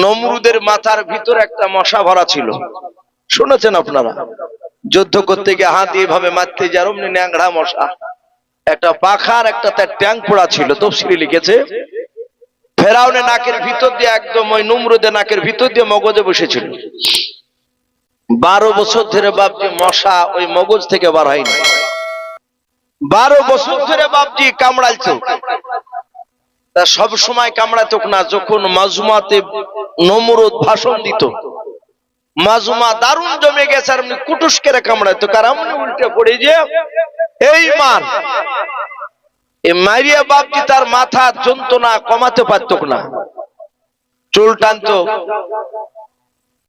নমরুদের মাথার ভিতর একটা মশা ভরা ছিল, শুনেছেন আপনারা? যুদ্ধ করতে গিয়ে হাত এভাবে মারতে যার অমনি ন্যাংরা মশা, একটা পাখার একটা তার ট্যাং পোড়া ছিল। তফসিরে লিখেছে ফেরাউনের নাকের ভিতর দিয়ে একদম ওই নমরুদের নাকের ভিতর দিয়ে মগজে বসেছিল। 12 বছর ধরে বাপজি মশা ওই মগজ থেকে বার হয়নি। 12 বছর ধরে বাপজি কামড়াইছো, তা সব সময় কামড়াতো না। যখন মাজুমাতে নমরুদ ভাষণ দিত, মাজুমা দারুণ জমে গেছে, আর কুটুস করে কামড়াইতো, কারণ উল্টে পড়ে যে এই মার এই মারিয়া বাপজি তার মাথা যন্ত্রণা কমাতে পারত না, চুল টানতো।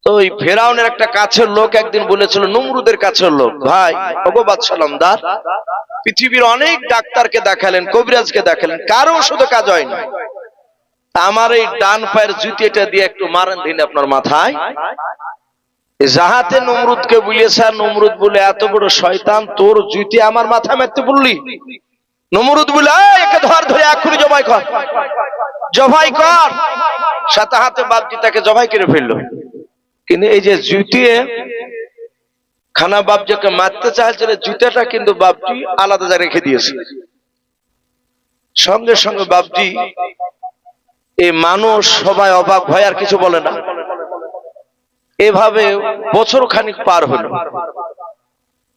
তো ওই ফেরাউনের একটা কাছের লোক একদিন বলেছিল, নমরুদের কাছের লোক, ভাই ওগো বাদশাহদার, পৃথিবীর অনেক ডাক্তারকে দেখালেন, কবিরাজকে দেখালেন, কারো শুধু কাজ হয়নি, আমার এই ডান পায়ের জুতিটা দিয়ে একটু মারেন দিন আপনার মাথায়। যাহাতে নমরুদকে বলিয়েছে, নমরুদ বলে এত বড় শয়তান, তোর জুতি আমার মাথায় মারতে বললি? নমরুদ বলে একে ধর, ধরে এক্ষুনি জবাই কর, জবাই কর। সাথে হাতে বাপজি তাকে জবাই করে ফেললো। কিন্তু এই যে জুতিয়ে খানা বাপজিকে মারতে চাইছে, জুতাটা কিন্তু বাপজি আলাদা জায়গায় রেখে দিয়েছে। সঙ্গে সঙ্গে বাপজি এই মানুষ সবাই অবাক, ভয় আর কিছু বলে না। এভাবে বছর খানিক পার হলো।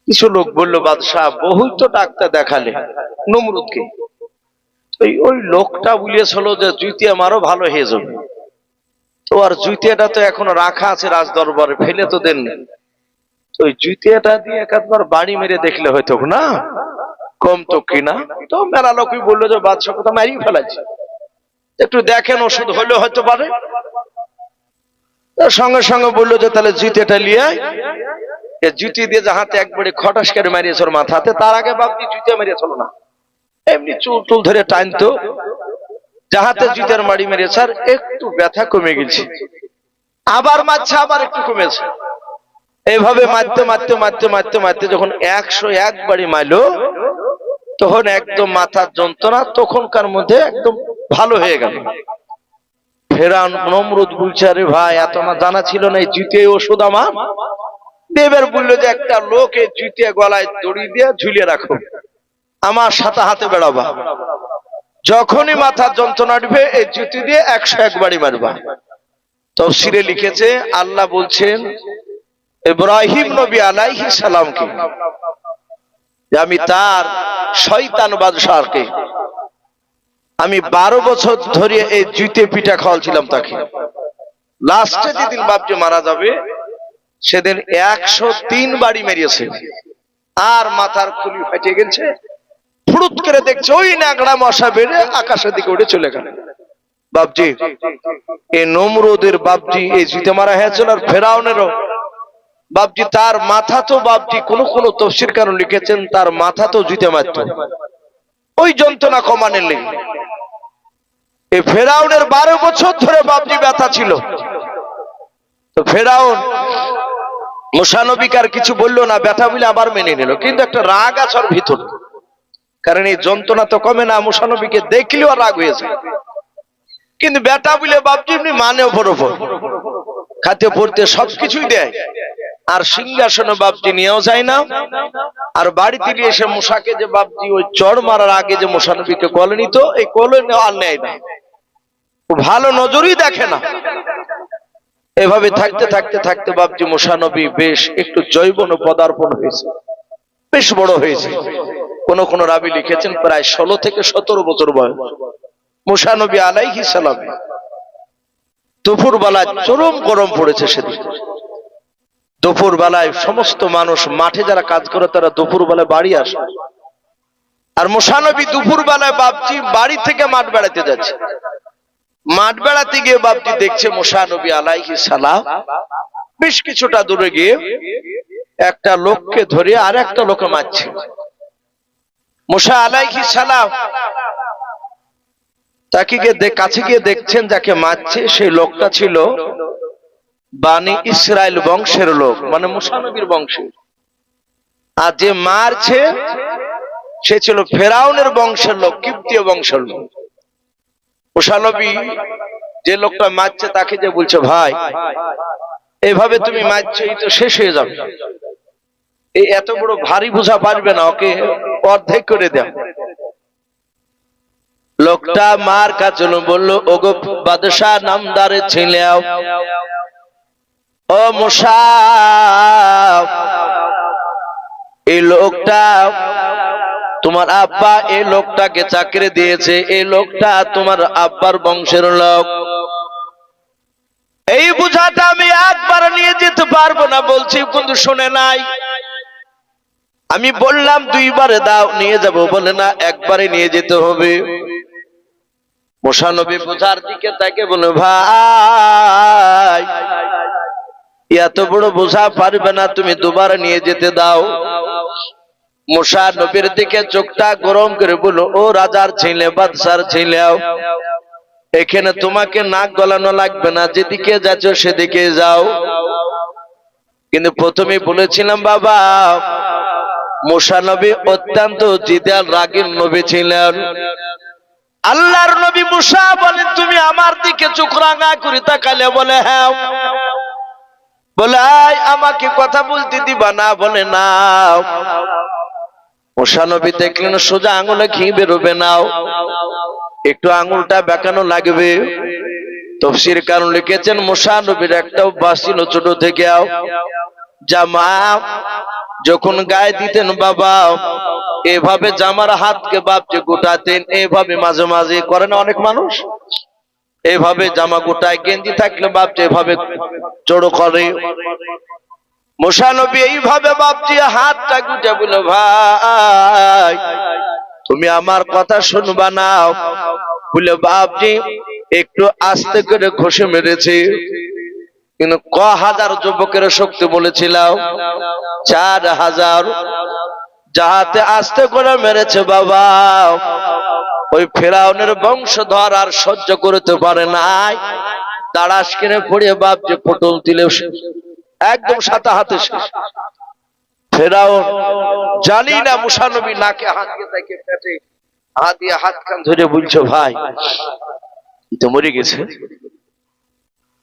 কিছু লোক বললো, বাদশাহ বহুই তো ডাক্তার দেখালে নমরুদকে, ওই লোকটা বলিয়েছিল যে জুতিয়া মারো ভালো হয়ে যাবে। তো আর জুতিয়াটা তো এখনো রাখা আছে রাজ দরবারে, ফেলে তো দেন। ওই জুতিয়াটা দিয়ে একবার বাড়ি মেরে দেখলে হয়তো না কম তো কিনা। তো মেলা লোকই বললো যে বাদশাহ কথা মারিয়ে ফেলাচ্ছে, একটু দেখেন ওষুধ হলেও হয়তো পারে। সঙ্গে সঙ্গে বললো যে তাহলে জুতিয়াটা লিয়ে জুতি দিয়ে হাতে একবারে খটাস করে মারিয়েছ ওর মাথাতে। তার আগে বাপজি জুতিয়া মারিয়েছিল না, এমনি চুল টুল ধরে টানতো, যাহাতে জুতার মারি মেরেছে, আর একটু ব্যথা কমে গেছে, আবার মারছে, আবার একটু কমেছে। এইভাবে মারতে মারতে মারতে মারতে মারতে যখন 101 বাড়ি মারলো, তখন একদম মাথার যন্ত্রণা তখনকার মধ্যে একদম ভালো হয়ে গেল। ফেরাউন নমরুদ বলছে, আরে ভাই এত আমার জানা ছিল না, এই জুতিয়ে ওষুধ আমার। দেবের বললো যে একটা লোক এই জুতিয়ে গলায় দড়ি দিয়ে ঝুলিয়ে রাখো, আমার সাথে হাতে বেড়াবা, যখনই মাথার যন্ত্রণা উঠবে এই জুতি দিয়ে 101 বাড়ি মারবা। তাফসীরে লিখেছে আল্লাহ বলছেন ইব্রাহিম নবী আলাইহিস সালামকে, আমি তার শয়তান বাদশাহকে আমি 12 বছর ধরে এই জুতে পিঠা খাওয়াছিলাম তাকে। লাস্টে যেদিন বাপজি মারা যাবে সেদিন 103 বাড়ি মেরিয়েছে, আর মাথার খুলি ফেটে গেছে। ফুরুত করে দেখছে ওই ন্যাংরা মশা বেড়ে আকাশের দিকে উঠে চলে গেল। বাপজি এই নমরুদের বাপজি এই জিতে মারা হয়েছিল, আর ফেরাউনেরও বাপজি তার মাথা তো বাপজি কোন কোন তফসির কারণ লিখেছেন তার মাথা তো জিতে মারত ওই যন্ত্রণা কমানোর লেগে। এই ফেরাউনের 12 বছর ধরে বাপজি ব্যথা ছিল। তো ফেরাউন মুসা নবীকে আর কিছু বললো না, ব্যথা বলে আবার মেনে নিল, কিন্তু একটা রাগ আছে ওর ভিতর, কারণ এই যন্ত্রণা তো কমে না। মুসা নবীকে দেখলেও রাগ হয়েছে, কিন্তু বেটা বলে বাপজি এমনি মানেও বরফর খাতে পড়তে সবকিছুই দেয়, আর সিংহাসনে বাপজি নিয়েও যায় না। আর বাড়িতে গিয়ে এসে মুসাকে যে বাপজি ওই চড় মারার আগে যে মুসা নবীকে কোলে নিত, এই কোলে আর নেয় না, ভালো নজরই দেখে না। এভাবে থাকতে থাকতে থাকতে বাপজি মুসা নবী বেশ একটু জৈবন পদার্পণ হয়েছে, বেশ বড় হয়েছে। কোন কোন রাবি লিখেছেন প্রায় 16 থেকে 17 বছর বয়স মুসা নবী আলাইহিস সালাম। দুপুর বেলায় চরম গরম পড়েছে সেদিন। দুপুর বেলায় সমস্ত মানুষ মাঠে যারা কাজ করে তারা দুপুর বেলায় বাড়ি আসে, আর মুসা নবী দুপুর বেলায় বাপজি বাড়ি থেকে মাঠ বেড়াতে যাচ্ছে। মাঠ বেড়াতে গিয়ে বাপজি দেখছে মুসা নবী আলাইহিস সালাম বেশ কিছুটা দূরে গিয়ে একটা লোককে ধরে আর একটা লোকে মারছে। মুসা আলাইহিস সালাম তাকে কাছে গিয়ে দেখছেন যাকে মারছে সেই লোকটা ছিল বানি ইসরাইল বংশের লোক, মানে মুসা নবীর বংশের। আর যে মারছে সে ছিল ফেরাউনের বংশের লোক, কিপ্তীয় বংশের লোক। মুসা নবী যে লোকটা মারছে তাকে যে বলছে ভাই এইভাবে তুমি মারছো, এই তো শেষ হয়ে যাবে, এই এত বড় ভারী বোঝা পারবে না, ওকে অর্ধেক করে দাও। লোকটা মার কাছে বললো, ওগো বাদশাহ নামদারে ছিলেও, ও মুসা, এই লোকটা তোমার আব্বা এই লোকটাকে চাকরি দিয়েছে, এই লোকটা তোমার আব্বার বংশের লোক, এই বোঝাটা আমি একবার নিয়ে যেতে পারবো না বলছি, কিন্তু শুনে নাই। আমি বললাম দুইবারে দাও, নিয়ে যাব, বলে না একবারে নিয়ে যেতে হবে। মুসা নবী বোঝার দিকে তাকে বলে, ভাই এত বড় বোঝা পারবে না, তুমি দুবার নিয়ে যেতে দাও। মুসা নবীর দিকে চোখটা গরম করে বলল, ও রাজার ছেলে, বাদশার ছেলেও, এখানে তোমাকে নাক গলানো লাগবে না, যেদিকে যাচ্ছ সেদিকে যাও। কিন্তু প্রথমে বলেছিলাম বাবা, মুসা নবী অত্যন্ত জিদাল রাগীর নবী ছিলেন। আল্লাহর নবী মুসা বলেন, তুমি আমার দিকে চোখ রাঙা করে তাকালে, বলে হ্যাঁ। বলে আমাকে কথা বলতে দিবা না? বলে না। মুসা নবী দেখলেন সোজা আঙুলে ঘি বেরোবে নাও, একটু আঙুলটা বেঁকানো লাগবে। তাফসীর কারণ লিখেছেন মুসা নবীর একটা অভ্যাস ছিল ছোট থেকে, জামা যখন গায়ে দিতেন বাবা, এভাবে জামার হাতকে বাপকে গোটাতেন, এভাবে মাঝে মাঝে করে না অনেক মানুষ, এভাবে জামা গোটায়, গেঞ্জি থাকলে বাপকে এভাবে জড়ো করে। মুসা নবী এইভাবে বাপজি হাতটা গুটে বলে, ভাই তুমি আমার কথা শুনবা না? বলে বাপজি একটু আস্তে করে ঘষে মেরেছে, কিন্তু ক হাজার যুবকের শক্তি বলেছিলাম 4000, যাহাতে আস্তে করে মেরেছে বাবা, ওই ফেরাউনের বংশধর আর সহ্য করতে পারে নাই, দাঁড়াস কিনে পড়িয়ে বাপ যে পটল দিলে একদম সাথে হাতে শেষ। ফেরাউন জানি না মুসা নবী নাকে হাত দিয়ে তাকে পেটে হাত দিয়ে হাত কান ধরে বলছে, ভাই তো মরে গেছে।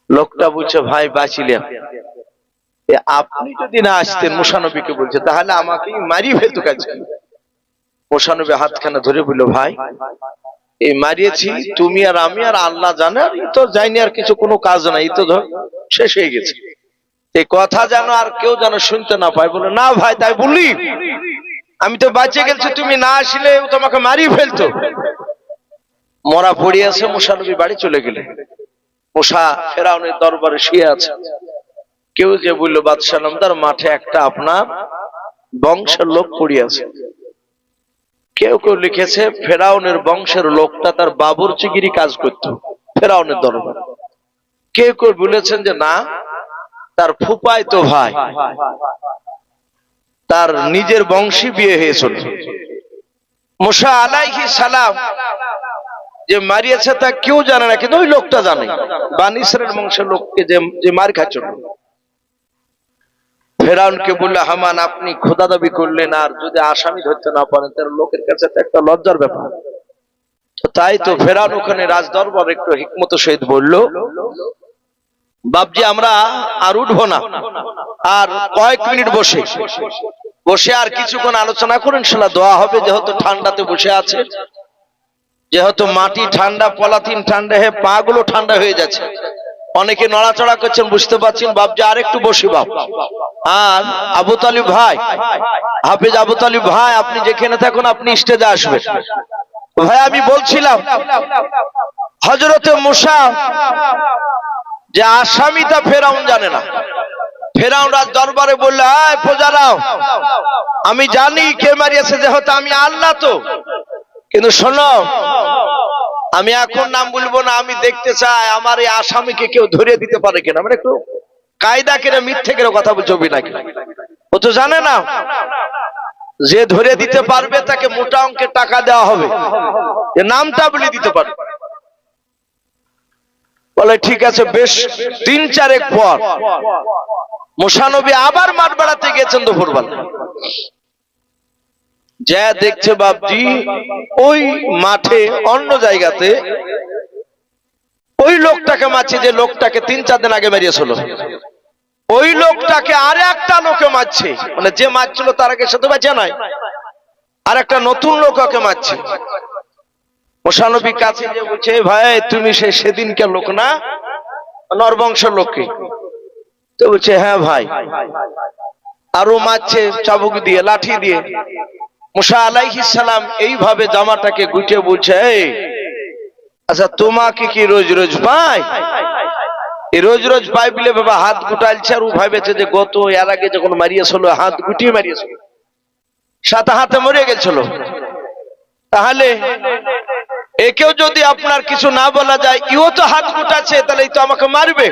লোকটা বলছে, ভাই বাঁচিলাম, আপনি যদি না আসতেন, মুসা নবীকে বলছে, তাহলে আমাকে মারিয়ে ফেলতো কাছে। মুসা নবী হাতখানা ধরে বলল, ভাই এই মারিয়েছি তুমি আর আমি আর আল্লাহ জানে, আর তো যাইনি, আর কিছু কোনো কাজ নাই, তো শেষ হয়ে গেছে, এই কথা যেন আর কেউ যেন শুনতে না পায়। বলে না ভাই, তাই বললি, আমি তো বাঁচে গেছি, তুমি না আসলে তোমাকে মারিয়ে ফেলতো। মরা পড়িয়েছে, মুসা নবী বাড়ি চলে গেলে। মুসা ফেরাউনের দরবারে শুয়ে আছে। কেউ যে বলল, বাদশাহ নামদার মাঠে একটা আপনার বংশের লোক পড়িয়েছে। কেউ কেউ লিখেছে ফেরাউনের বংশের লোকটা তার বাবুর্চিগিরি কাজ করত ফেরাউনের দরবারে। কেউ কেউ বলেছেন যে না, তার ফুফায়তো ভাই, তার নিজের বংশী বিয়ে হয়েছিল। মুসা আলাইহিস সালাম যে মারিয়েছে তা কেউ জানে না, কিন্তু ওই লোকটা জানে, বনি ইসরাইল বংশের লোককে যে মার খাচ্ছিল। ফেরাউনকে বললে, হামান আপনি খোদা দাবি করলেন, আর যদি আসামি ধরতে না পারেন তার লোকের কাছে তো একটা লজ্জার ব্যাপার। তো তাই তো ফেরাউন ওখানে রাজ দরবার একটু হিকমত সহিত বলল, বাপজি আমরা আর উঠবো না, আর কয়েক মিনিট বসে আর কিছুক্ষণ আলোচনা করে ইনশাআল্লাহ দোয়া হবে, যেহেতু ঠান্ডাতে বসে আছে, যেহেতু মাটি ঠান্ডা, পলাথিন ঠান্ডা হয়ে পা গুলো ঠান্ডা হয়ে যাচ্ছে, অনেকে নড়াচড়া করছেন, বুঝতে পারছেন। বাপজি আর একটু বসি বাপ। আর আবু তালিব ভাই, হাফেজ আবু তালিব ভাই, আপনি যেখানে থাকুন আপনি স্টেজে আসবেন। ভাই আমি বলছিলাম হযরতে মুসা যে আসামিটা ফেরাউন জানে না। ফেরাউন রাজ দরবারে বললে, আয় প্রজারাও, আমি জানি কে মারিয়েছে, যেহেতু আমি আল্লাহ তো, কিন্তু শোনো আমি এখন নাম বলবো না, আমি দেখতে চাই আমার এই আসামিকে কেউ ধরে দিতে পারে কিনা। মানে একটু কায়দা করে মিথ্যে করে কথা বলছি নাকি, ও তো জানে না। যে ধরে দিতে পারবে তাকে মোটা অঙ্কের টাকা দেওয়া হবে, নামটা বলে দিতে পারবে। বলে ঠিক আছে। বেশ 3-4 পর মুসা নবী আবার মাঠ বেড়াতে গেছেন দুপুরবেলা। যা দেখছে বাপজি ওই মাঠে অন্য জায়গাতে ওই লোকটাকে মারছে যে লোকটাকে 3-4 দিন আগে মেরিয়েছিল, ওই লোকটাকে আর একটা লোকে মারছে, মানে যে মারছিল তার আগে সে তো বেঁচে নাই, আর একটা নতুন লোক ওকে মারছে। মুসানবীর কাছে যে বলছে, ভাই তুমি সেদিনকার লোক না, নরবংশের লোককে? তো বলছে হ্যাঁ ভাই। আরো মারছে চাবুক দিয়ে, লাঠি দিয়ে। মুসা আলাইহিস সালাম এইভাবে জামাটাকে গুটিয়ে বলছে, এই আচ্ছা তোমাকে কি রোজ রোজ পাই? এই রোজ রোজ পাই বলে বাবা হাত গুটাইছে, আর ও ভাবেছে যে গত এর আগে যখন মারিয়েছিল হাত গুটিয়ে মারিয়েছিল, সাথে হাতে মরে গেছিল। তাহলে একেও যদি আপনার কিছু না বলা যায়, ইও তো হাত গুটাচ্ছে, তাহলে তো আমাকে মারবে।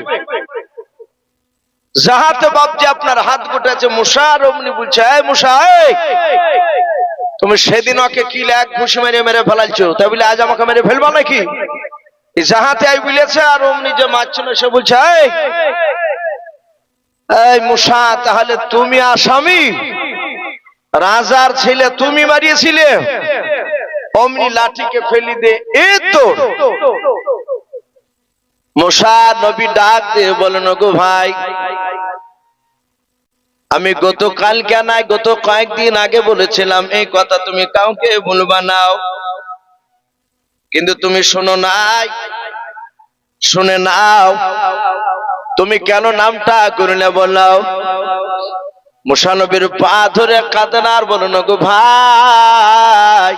যাহাতে বাপ যে আপনার হাত গুটাচ্ছে, মুসা আর অমনি বলছে, এই মুসা, তুমি সেদিন ওকে কি এক ঘুষি মেরে মেরে ফেলাইছো, তাই বলে আজ আমাকে মেরে ফেলবা নাকি? যাহাতে আই বলেছে, আর অমনি যে মারছিল সে বলছে, এই মুসা, তাহলে তুমি আসামি, রাজার ছেলে তুমি মারিয়েছিলে। অমনি লাঠিকে ফেলি দে, এই তো মুসা নবী ডাক দিয়ে বলেন, গো ভাই, আমি গতকালকে নাই গত কয়েকদিন আগে বলেছিলাম এই কথা তুমি কাউকে বলবা নাও, কিন্তু তুমি শোনো নাই, শুনে নাও, তুমি কেন নামটা করলে বলাও। মুসা নবীর পা ধরে কাঁদেন আর বলেন, গো ভাই,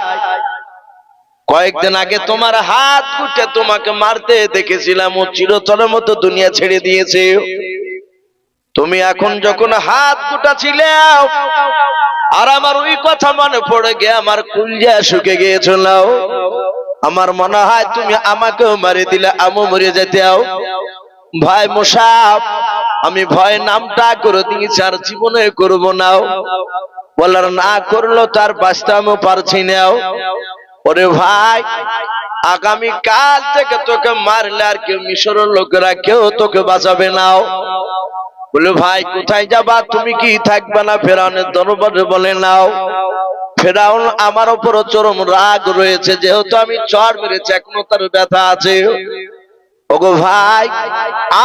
কয়েকদিন আগে তোমার হাত গুটে তোমাকে মারতে দেখেছিলাম, ও চিরতরের মতো দুনিয়া ছেড়ে দিয়েছে। তুমি এখন যখন হাত গুটাছিলে আর আমার ওই কথা মনে পড়ে গিয়ে আমার কলিজা শুকে গিয়েছিল, আমার মনে হয় তুমি আমাকেও মারি দিলে আমিও মরে যেতেও। ভাই মুসা, আমি ভয় নামটা করে দিয়েছি, আর জীবনে করবো না। বলার না করলো তার বাঁচতে আমিও পারছি না। ওরে ভাই, আগামী কাল থেকে তোকে মারলে আর কেউ মিশরের লোকেরা কেউ তোকে বাঁচাবে না। বলে ভাই কোথায় যাবা, তুমি কি থাকবে না ফেরাউনের দরবারে? বলে নাও, ফেরাউন আমার উপর চরম রাগ রয়েছে, যেহেতু আমি চড় মেরেছি এখনো তার ব্যথা আছে। ওগো ভাই,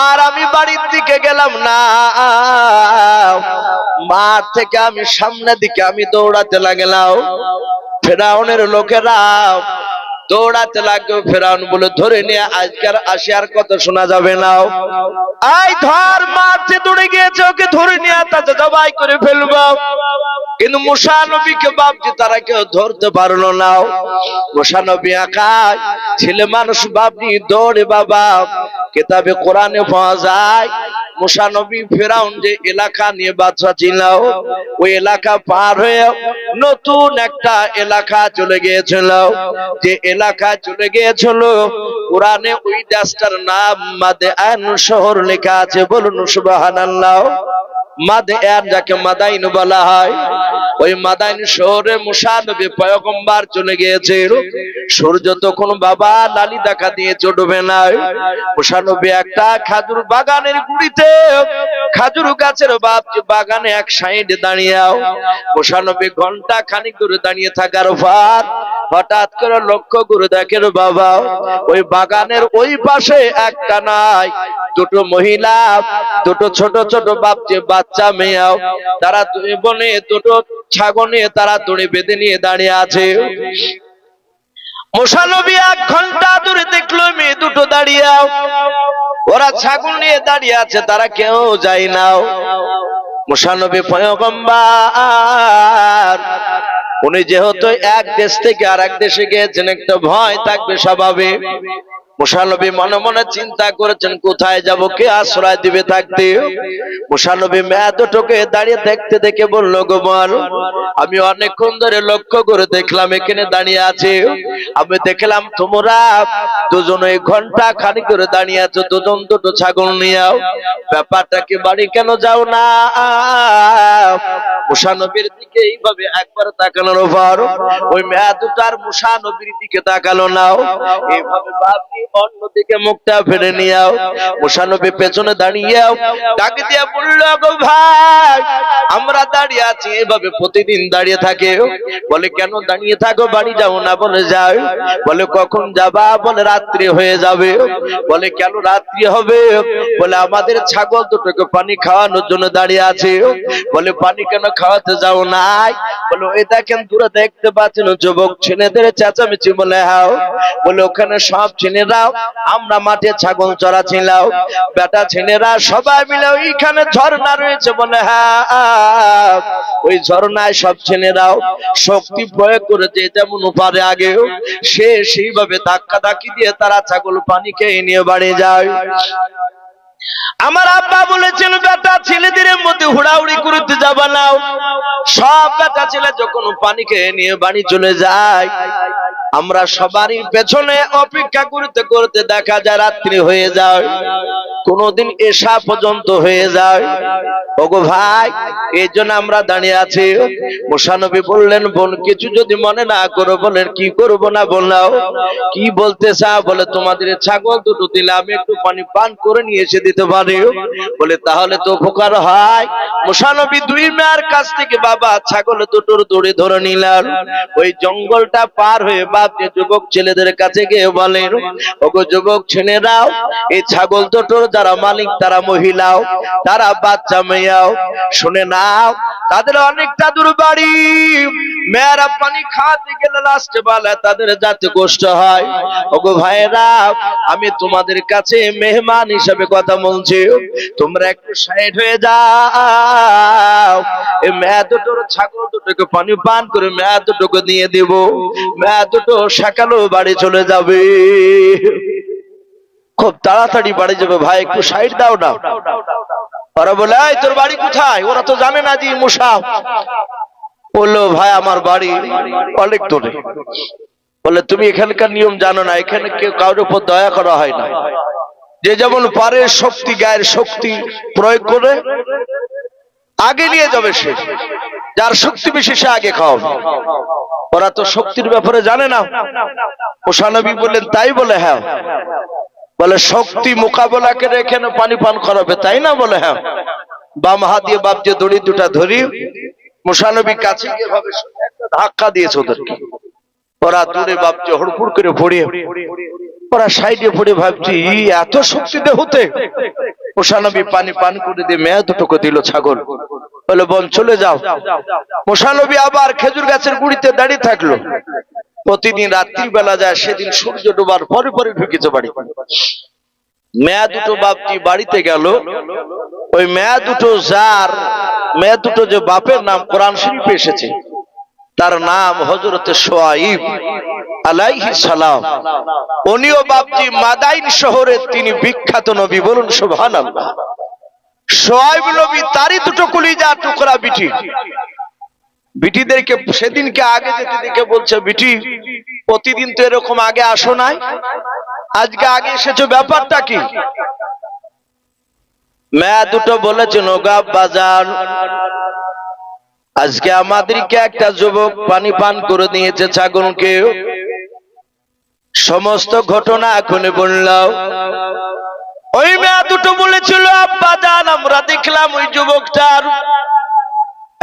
আর আমি বাড়ির দিকে গেলাম না, মাঠ থেকে আমি সামনের দিকে আমি দৌড়াতে লাগলাম। ফেরাউনের লোকেরা দৌড়াতে লাগবে, ফেরাউন বলে ধরে নিয়ে আজকের আসিয়ার কথা শোনা যাবে না। আই ধর, মারতে দৌড়ে গিয়েছে, ওকে ধরে নিয়ে তাতে জবাই করে ফেলবো। কিন্তু মুসা নবীকে বাপজি তারা কেউ ধরতে পারলো না। মুসা নবী একাই ছেলে মানুষ, বাপজি দৌড়ে বাবা কিতাবে কোরআনে পাওয়া যায়, মুসা নবী ফেরাউন যে এলাকা নিয়ে বাদশা ছিল, ওই এলাকা পার হয়ে নতুন একটা এলাকা চলে গিয়েছিল। যে এলাকা চলে গিয়েছিল কোরআনে ওই দেশটার নাম মাদয়ান শহর লেখা আছে, বলুন সুবহানাল্লাহ। মাদয়ান যাকে মাদাইন বলা হয়, ওই মাদাইন শহরে মুসা নবী পয়গম্বর চলে গিয়েছে। সূর্য তখন বাবা লালি দেখা দিয়ে চড়বে না। মুসা নবী একটা খাজুর বাগানের গুড়িতে, খাজুর গাছের বাগানে এক সাইডে দাঁড়িয়ে, মুসা নবী ঘন্টা খানিক দূরে দাঁড়িয়ে থাকার পর হঠাৎ করে লক্ষ্য করে দেখেন বাবা, ওই বাগানের ওই পাশে একটা নাই দুটো মহিলা, দুটো ছোট ছোট বাচ্চা মেয়ে, তারা দুই বোনে দুটো ছাগল নিয়ে তারা দড়ি বেঁধে নিয়ে দাঁড়িয়ে আছে। মুসা নবী 1 ঘন্টা দূরে দেখলো মেয়ে দুটো দাঁড়িয়ে, ওরা ছাগল নিয়ে দাঁড়িয়ে আছে, তারা কেউ যায় না। মুসা নবী পয়গম্বর, উনি যেহেতু এক দেশ থেকে আর এক দেশে গিয়েছেন, একটা ভয় থাকবে স্বাভাবিক। মুসা নবী মনে মনে চিন্তা করেছেন কোথায় যাব, কে আশ্রয় দিবে থাকতে। মুসা নবী মেয়ে দুটোকে দাঁড়িয়ে দেখতে দেখে বলল, গো বল, আমি অনেকক্ষণ ধরে লক্ষ্য করে দেখলাম এখানে দাঁড়িয়ে আছে, আমি দেখলাম তোমরা দুজন 1 ঘন্টা খানিক করে দাঁড়িয়ে আছো, দুজন দুটো ছাগল নিয়ে, ব্যাপারটা কি বাড়ি কেন যাও না? মুসা নবীর দিকে এইভাবে একবার তাকানোর পর ওই মেয়ে দুটার মুসা নবীর দিকে তাকালো না। এইভাবে ভাবি অন্যদিকে মুখটা ফিরে নিয়াও। মুসা নবী পেছনে দাঁড়িয়ে ডাক দিয়া বলল, গো ভাই আমরা দাঁড়িয়ে আছি এভাবে প্রতিদিন দাঁড়িয়ে থাকে। বলে কেন দাঁড়িয়ে থাকো, বাড়ি যাও না? বলে যাই। বলে কখন যাবা? বলে রাত্রি হয়ে যাবে। বলে কেন রাত্রি হবে? বলে আমাদের ছাগল দুটোকে পানি খাওয়ানোর জন্য দাঁড়িয়ে আছে। বলে পানি কেন খাওয়াতে যাও নাই? বলে ওই দেখেন দূরে দেখতে পাচ্ছেন যুবক ছেলেদের চেঁচামেচি। বলে হ্যাঁ। বলে ওখানে সব ছেলেরাও আমরা মাঠে ছাগল চড়াচ্ছিলাম, বেটা ছেলেরা সবাই মিলে ওইখানে ঝর্ণা রয়েছে। বলে হ্যাঁ, ওই ঝর্ণায় সব ছেলেরাও শক্তি প্রয়োগ করে যে যেমন পারে আগেও সে সেইভাবে ধাক্কা ধাক্কি দিয়ে তারা ছাগল পানি খেয়ে নিয়ে বাড়ি যায়। আমার আব্বা বলেছেন বেটা ছেলেদের মধ্যে হুড়াহুড়ি করতে যাবা না। সব বেটা ছেলে যখন পানি খেয়ে নিয়ে বাড়ি চলে যায়, আমরা সবারই পেছনে অপেক্ষা করতে করতে দেখা যায় রাত্রি হয়ে যায়, কোনদিন এশা পর্যন্ত হয়ে যায়। ওগো ভাই এই জন্য আমরা দাঁড়িয়ে আছি। মুসা নবী বললেন, বোন কিছু যদি মনে না করো। বলেন কি করব না? বললাও কি বলতে চাও? বলে তোমাদের ছাগল দুটো দিলে আমি একটু পানি পান করে নিয়ে এসে দিতে পারি। বলে তাহলে তো উপকার হয়। মুসা নবী দুই মেয়ের কাছ থেকে বাবা ছাগল দুটোর দড়ি ধরে নিলেন। ওই জঙ্গলটা পার হয়ে বাপ যে যুবক ছেলেদের কাছে গিয়ে বলেন, ওগো যুবক ছেলেরাও এই ছাগল দুটোর যারা মালিক তারা মহিলাও, তারা বাচ্চা মেয়েও, শুনে নাও তাদের অনেকটা দূর বাড়ি। মেয়েরা পানি খাওয়াতে গেলে লাস্টে বেলায় তাদের যাতে কষ্ট হয়। ওগো ভাইরা আমি তোমাদের কাছে মেহমান হিসেবে কথা বলছি, তোমরা একটু সাইড হয়ে যাও। এই মেয়ে দুটোর ছাগল দুটোকে পানি পান করে মেয়ে দুটোকে দিয়ে দেব, মেয়ে দুটো সকালেও বাড়ি চলে যাবে। খুব তাড়াতাড়ি বাড়ি যাবে, ভাই একটু সাইড দাও না। ওরা বলে এই তোর বাড়ি কোথায়? ওরা তো জানে না যে মুসা। বললো ভাই আমার বাড়ি অনেক দূরে। বলে তুমি এখানকার নিয়ম জানো না, এখানে কেউ কারোর উপর দয়া করা হয় না, যে যেমন পারে শক্তি গায়ের শক্তি প্রয়োগ করে আগে নিয়ে যাবে, সে যার শক্তি বেশি সে আগে খাওয়াবে। ওরা তো শক্তির ব্যাপারে জানে না। মুসা নবী বললেন তাই? বলে হ্যাঁ। বলে শক্তি মোকাবেলাকে রেখে পানি পান করাবে তাই না? বলে হ্যাঁ। বাম হাত দিয়ে বাপ যে দড়ি দুটা ধরি মুসা নবী কাছে গিয়ে ভাবে একটা ধাক্কা দিয়েছে ওদেরকে। ওরা দূরে বাপ যে হড়ফুড় করে পড়ে, ওরা সাইডে পড়ে ভাবছি এত শক্তি দেহতে। মুসা নবী পানি পান করে দিয়ে মেয়ে দুটোকে দিল ছাগল। বলে বোন চলে যাও। মুসা নবী আবার খেজুর গাছের গুড়িতে দাঁড়িয়ে থাকলো। প্রতিদিন রাত্রি বেলা যায়, সেদিন সূর্য ডোবার পরে পরে ঢুকেছে বাড়ি। মেয়ে দুটো বাপজি বাড়িতে গেল। ওই মেয়ে দুটো যার মেয়ে দুটো যে বাপের নাম কোরআন শরীফে এসেছে, তার নাম হযরতে শুআয়ব আলাইহিস সালাম। উনিও বাপজি মাদাইন শহরের তিনি বিখ্যাত নবী। বলুন সুবহানাল্লাহ। শুআয়ব নবী তারই দুটো কলিজা টুকরা বিটি। বিটিদেরকে সেদিনকে আগে যেতে দেখে বলছে, বিটি প্রতিদিন তো এরকম আগে আসো নাই, আজকে আগে এসেছো, ব্যাপারটা কি? মেয়ে দুটো বলেছে, নগা বাজার আজকে আমাদেরকে একটা যুবক পানি পান করে দিয়েছে ছাগলকে। সমস্ত ঘটনা এখনই বললাম। ওই মেয়ে দুটো বলেছিল, আব্বা জান আমরা দেখলাম ওই যুবকটার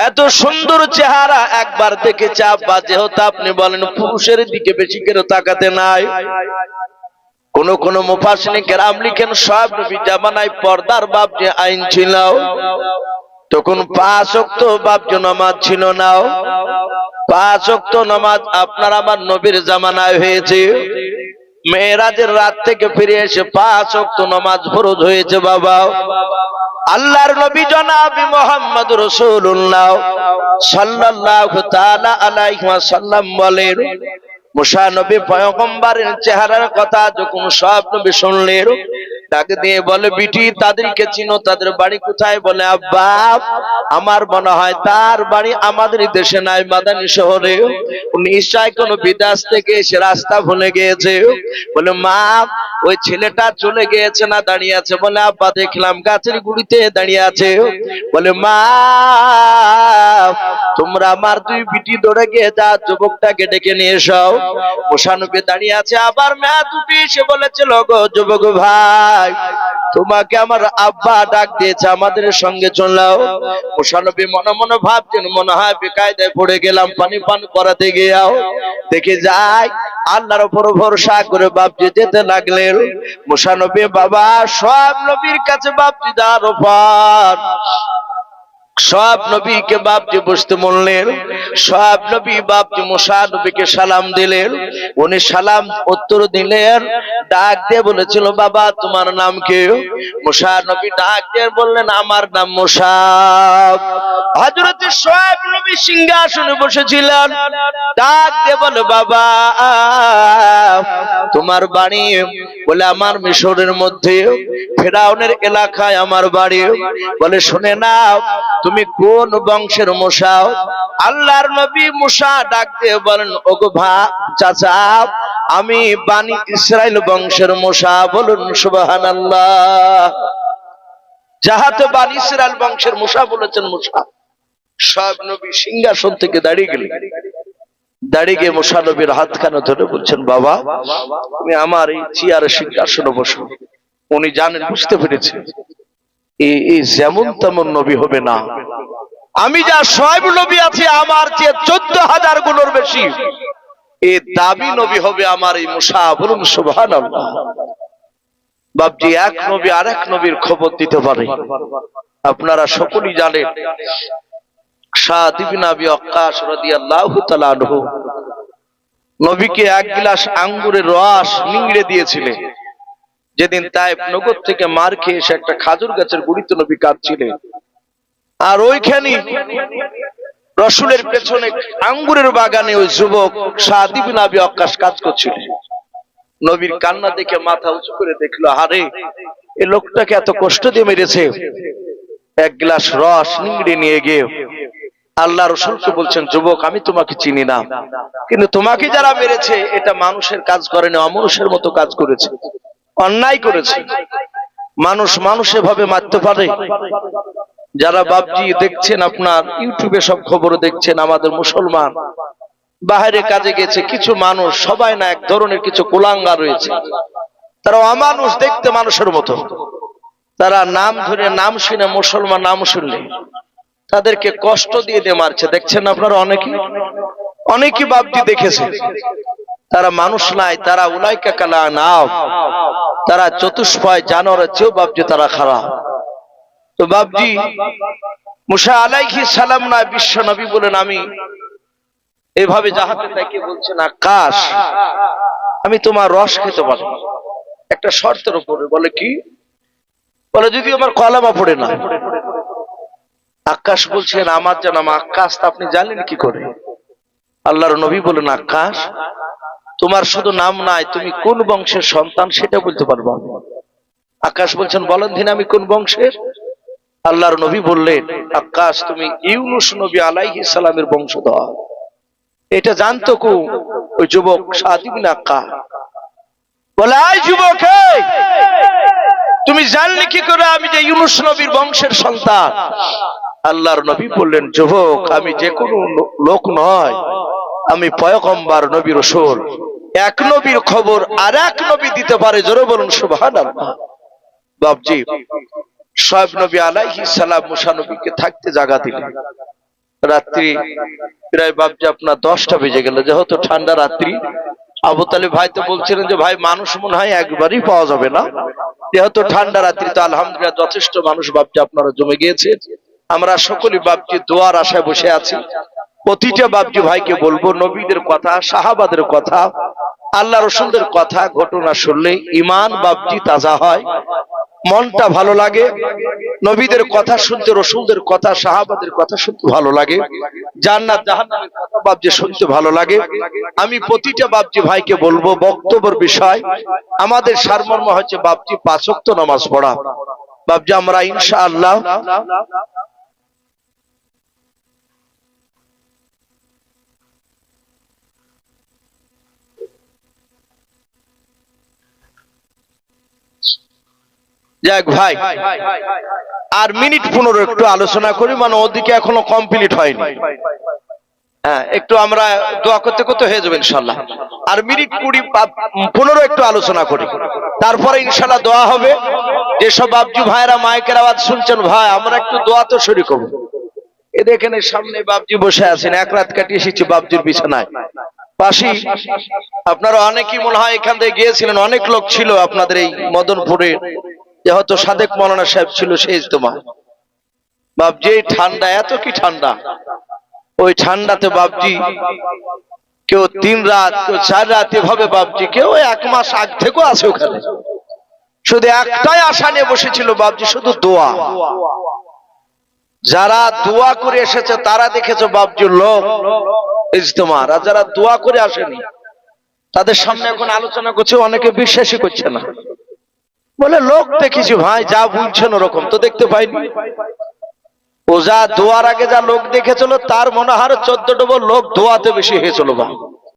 এত সুন্দর চেহারা, একবার দেখেছে আব্বা, যেহেতু আপনি বলেন পুরুষের দিকে বেশি করে তাকাতে নাই। কোন কোন মুফাসসিরিন কেরাম লিখেন সব নবী জামানায় পর্দার বাপ যে আইন ছিল, তখন 5 ওয়াক্ত বাপ যে নামাজ ছিল না। 5 ওয়াক্ত নামাজ আপনার আমার নবীর জামানায় হয়েছে। মেরাজের রাত থেকে ফিরে এসে 5 ওয়াক্ত নামাজ ফরজ হয়েছে বাবা। আল্লাহর নবী জনাব মুহাম্মদ রাসূলুল্লাহ সাল্লাল্লাহু তাআলা আলাইহি ওয়াসাল্লাম বলেন, মুসা নবী পয়গম্বরের চেহারার কথা যখন সব নবী শুনলেন, ডাক দিয়ে বলে, বিটি তাদেরকে চিনো, তাদের বাড়ি কোথায়? বলে আব্বা আমার মনে হয় তার বাড়ি আমাদের দেশে নাই, মাদানী শহরে। নিশ্চয় কোন বিদেশ থেকে এসে রাস্তা ভুলে গিয়েছে। বলে মা ওই ছেলেটা চলে গিয়েছে না দাঁড়িয়ে আছে? বলে আব্বা দেখলাম গাছের গুড়িতে দাঁড়িয়ে আছে। বলে মা তোমরা আমার দুই বিটি দৌড়ে গিয়ে যা যুবকটাকে ডেকে নিয়ে এসো। মুসা নবী দাঁড়িয়ে আছে, আবার মেয়া দুটি এসে বলেছিল, গো যুবক ভাই, তোমাকে আমার আব্বা ডাক দিয়েছে, আমাদের সঙ্গে চলাও। মুসা নবী মনে মনে ভাবছেন, মনে হয় বেকায়দায় পড়ে গেলাম, পানি পান করাতে গিয়েও দেখে যায় আল্লাহর উপর ভরসা করে বাপজি যেতে লাগলেন। মুসা নবী বাবা সব নবীর কাছে বাপজি যাওয়ার পর সব নবীকে বাপজি বসতে বললেন। সব নবী বাপজি মুসা নবীকে সালাম দিলেন। উনি সালাম উত্তর দিলেন, ডাক দিয়ে বলেছিল, বাবা তোমার নাম কি? মুসা নবী ডাক দিয়ে বললেন, আমার নাম মুসা। হযরত সব নবী সিংহাসনে বসেছিলেন, ডাক দিয়ে বলে, বাবা তোমার বাড়ি? বলে, আমার মিশরের মধ্যে ফেরাউনের এলাকায় আমার বাড়ি। বলে, শুনে নাও, তুমি কোন বংশের মুসা? আল্লাহর নবী মুসা ডাক দিয়ে বলেন, ওগো চাচা, আমি বানি ইসরাইল বংশের মুসা। বলুন সুবহানাল্লাহ। যাহাতে বানি ইসরাইল বংশের মুসা বলেছেন মুসা। সব নবী সিংহাসন থেকে দাঁড়িয়ে গেলেন। দাঁড়িয়ে গিয়ে মুসা নবীর হাতখানা ধরে বলছেন, বাবা তুমি আমার এই চেয়ারে সিংহাসনে বসো। উনি জানেন, বুঝতে পেরেছেন এই যেমন তেমন নবী হবে না। আমি যা সব নবী আছি আমার চেয়ে 14,000 গুণের বেশি এই দাবি নবী হবে আমার এই মুসা। বলুন সুবহানাল্লাহ। বাপজি এক নবী আর এক নবীর খবর দিতে পারে। আপনারা সকলেই জানেন সাদ ইবনে আবি ওয়াক্কাস রাদিয়াল্লাহু তাআলা আনহু নবীকে এক গ্লাস আঙ্গুরের রস নিংড়ে দিয়েছিলেন। যেদিন তায়েফ নগর থেকে মার খেয়ে এসে একটা খাজুর গাছের গুড়িতে নবী কাঁদছিলেন, আর ওইখানে রসুলের পেছনে আঙ্গুরের বাগানে ওই যুবক সাদ ইবনে আবি ওয়াক্কাস কাজ করছিলেন। নবীর কান্না দেখে মাথা উঁচু করে দেখলো, আরে এই লোকটাকে এত কষ্ট দিয়ে মেরেছে। এক গ্লাস রস নিংড়ে নিয়ে গিয়ে আল্লাহ রসুলকে বলছেন, যুবক আমি তোমাকে চিনি না, কিন্তু তোমাকে যারা মেরেছে এটা মানুষের কাজ করেনি, অমানুষের মতো কাজ করেছে, অন্যায় করেছে। মানুষ মানুষ এভাবে মারতে পারে? যারা বাপজি দেখছেন, আপনার ইউটিউবে সব খবর দেখছেন, আমাদের মুসলমান বাইরে কাজে গেছে কিছু মানুষ, সবাই না, এক ধরনের কিছু কুলাঙ্গার রয়েছে, তারা অমানুষ দেখতে মানুষের মতো। তারা নাম ধরে, নাম শুনে, মুসলমান নাম শুনলে তাদেরকে কষ্ট দিয়ে দিয়ে মারছে। দেখছেন আপনারা অনেকেই বাপজি দেখেছে। তারা মানুষ নাই, তারা উলাইকা কালা নাও, তারা চতুষ্পয় জানোয়ারের চেয়েও বাপজি তারা খারাপ। তো বাপজি মুসা আলাইহিস সালাম না বিশ্ব নবী বলেন, আমি এভাবে জাহাতে তাকে বলছেন, আকাশ আমি তোমার রস খেতে পারবো একটা শর্তের উপরে। বলে কি? বলে যদি আমার কলামা পড়ে না। আকাশ বলছেন, আমার জানাম আকাশ, আপনি জানেন কি করে? আল্লাহর নবী বলেন, আকাশ তোমার শুধু নাম নাই, তুমি কোন বংশের সন্তান সেটা বলতে পারবো। আকাশ বলছেন, বলেন দিন আমি কোন বংশের? আল্লাহর নবী বললেন, আকাশ তুমি ইউনুস নবী আলাইহিস সালামের বংশধর। এটা জানতো ওই যুবক সাদ ইবনে ওয়াক্কাস। বলে, আই যুবক, তুমি জানলে কি করে আমি যে ইউনুস নবীর বংশের সন্তান? আল্লাহর নবী বললেন, যুবক আমি যে কোনো লোক নয়, আমি পয়গম্বর নবী রাসূল। এক নবীর খবর আর এক নবী দিতে পারে। জোরে বলুন সুবহানাল্লাহ। বাপজি সব নবী আলাইহিস সালাম মুসা নবীকে থাকতে জায়গা দিলেন। রাত্রি প্রায় বাপজি আপনার 10টা বেজে গেল, যেহেতু ঠান্ডা রাত্রি। আবু তালিব ভাই তো বলছিলেন যে ভাই মানুষ মনে হয় একবারই পাওয়া যাবে না, যেহেতু ঠান্ডা রাত্রি। তো আলহামদুলিল্লাহ যথেষ্ট মানুষ বাপজি আপনারা জমে গিয়েছে। আমরা সকলে বাপজি দোয়ার আশায় বসে আছি। প্রতিটা বাপজি ভাইকে বলবো, নবীদের কথা, সাহাবাদের কথা, আল্লাহ রসুলদের কথা, ঘটনা শুনলে ইমান বাপজি তাজা হয়, মনটা ভালো লাগে। নবীদের কথা শুনতে, রসুলদের কথা, সাহাবাদের কথা শুনতে ভালো লাগে। জান্নাত জাহান্নামের কথা বাপজি শুনতে ভালো লাগে। আমি প্রতিটা বাপজি ভাইকে বলবো, বক্তব্যের বিষয় আমাদের সারমর্ম হচ্ছে বাপজি 5 ওয়াক্ত নামাজ পড়া। বাপজি আমরা ইনশাআল্লাহ যাক ভাই আর মিনিট 15 একটু আলোচনা করি, মানে ওদিকে এখনো কমপ্লিট হয়নি। হ্যাঁ, একটু আমরা দোয়া করতে করতে হয়ে যাবে ইনশাল্লাহ। আর মিনিট 20-15 একটু আলোচনা করি, তারপরে ইনশাল্লাহ দোয়া হবে। যেসব বাবজু ভাইরা মাইকের আওয়াজ শুনছেন, ভাই আমরা একটু দোয়া তো শরীক হবো। এ দেখেন সামনে বাবজি বসে আছেন, এক রাত কাটিয়ে এসেছি বাবজির বিছানায় পাশি। আপনারা অনেকেই মনে হয় এখান থেকে গিয়েছিলেন, অনেক লোক ছিল আপনাদের এই মদনপুরে, যে হয়তো সাদেক মৌলানা সাহেব ছিল সেই ইজতেমা। বাবজি এই ঠান্ডা, এত কি ঠান্ডা, ওই ঠান্ডাতে বাবজি কেউ 3 রাত, কেউ 4 রাত এভাবে বাবজি, কেউ 1 মাস আগ থেকেও আছে ওখানে। শুধু একটাই আশা নিয়ে বসেছিল বাবজি, শুধু দোয়া। যারা দোয়া করে এসেছে তারা দেখেছে বাবজির লোক ইজতেমার, আর যারা দোয়া করে আসেনি তাদের সামনে এখন আলোচনা করছে, অনেকে বিশ্বাসই করছে না, বলে লোক দেখেছি ভাই, যা বুঝছেন ওরকম তো দেখতে পাইনি। ও যা দোয়ার আগে যা লোক দেখেছিল তার মনে হয় 14 ডবল লোক দোয়াতে বেশি হয়েছিল।